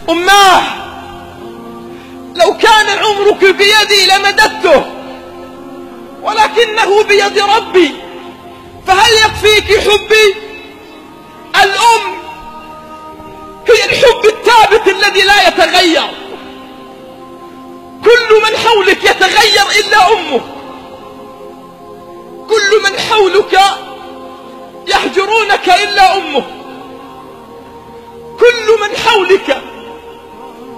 أماه لو كان عمرك بيدي لمددته، ولكنه بيد ربي، فهل يكفيك حبي؟ الأم هي الحب الثابت الذي لا يتغير. كل من حولك يتغير إلا أمك، كل من حولك يهجرونك إلا أمك، كل من حولك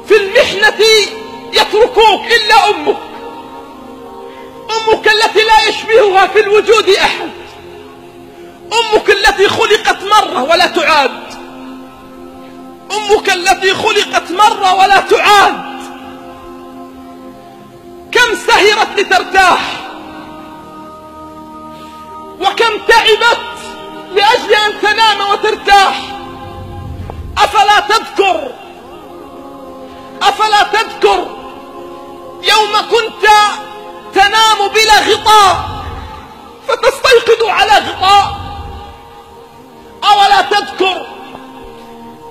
في المحنة يتركوك إلا أمك. أمك التي لا يشبهها في الوجود أحد، أمك التي خلقت مرة ولا تعاد، أمك التي خلقت مرة ولا تعاد. كم سهرت لترتاح، وكم تعبت لأجل أن تنام وترتاح. أفلا تذكر يوم كنت تنام بلا غطاء فتستيقظ على غطاء؟ أولا تذكر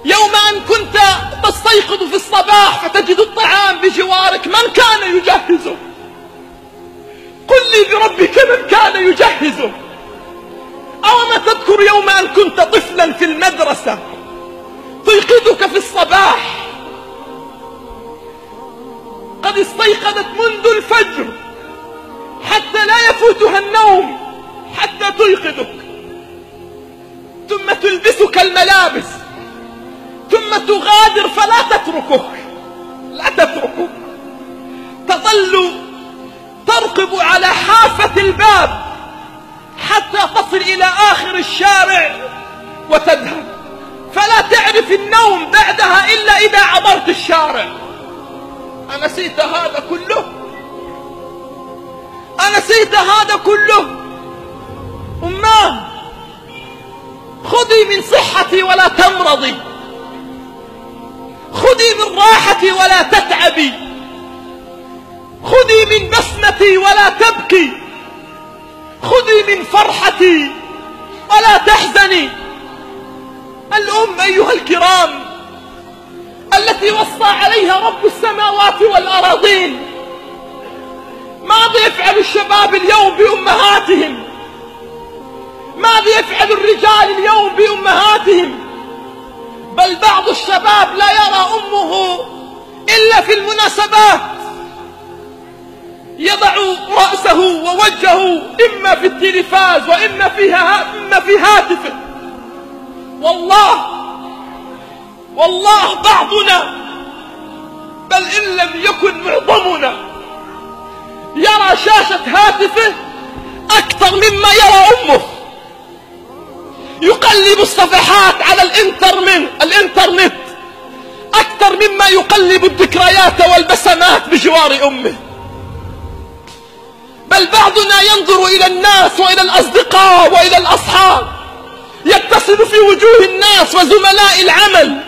يوم أن كنت تستيقظ في الصباح فتجد الطعام بجوارك؟ من كان يجهزه؟ قل لي بربك من كان يجهزه. أوما تذكر يوم أن كنت طفلا في المدرسة تيقظك في الصباح قد استيقظت منذ الفجر حتى لا يفوتها النوم حتى تيقظك، ثم تلبسك الملابس، ثم تغادر فلا تتركك، لا تتركك، تظل ترقب على حافة الباب حتى تصل إلى آخر الشارع وتذهب، فلا تعرف النوم بعدها إلا إذا عبرت الشارع. أنسيت هذا كله؟ أنسيت هذا كله؟ أماه خذي من صحتي ولا تمرضي، خذي من راحتي ولا تتعبي، خذي من بسمتي ولا تبكي، خذي من فرحتي ولا تحزني. الأم أيها الكرام التي وصى عليها رب السماوات والأراضين. ماذا يفعل الشباب اليوم بأمهاتهم؟ ماذا يفعل الرجال اليوم بأمهاتهم؟ بل بعض الشباب لا يرى أمه إلا في المناسبات، يضع رأسه ووجهه إما في التلفاز وإما في هاتفه. والله بعضنا بل إن لم يكن معظمنا يرى شاشة هاتفه أكثر مما يرى أمه، يقلب الصفحات على الإنترنت أكثر مما يقلب الذكريات والبسمات بجوار أمه. بل بعضنا ينظر إلى الناس وإلى الأصدقاء وإلى الأصحاب، يتصل في وجوه الناس وزملاء العمل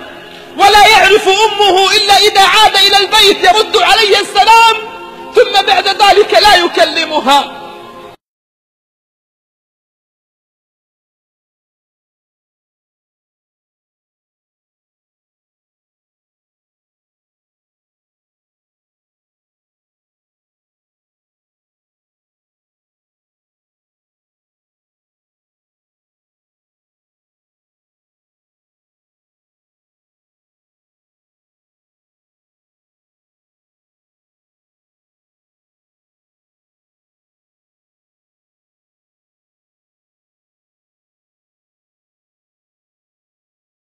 ولا يعرف أمه إلا إذا عاد إلى البيت يرد عليه السلام، ثم بعد ذلك لا يكلمها.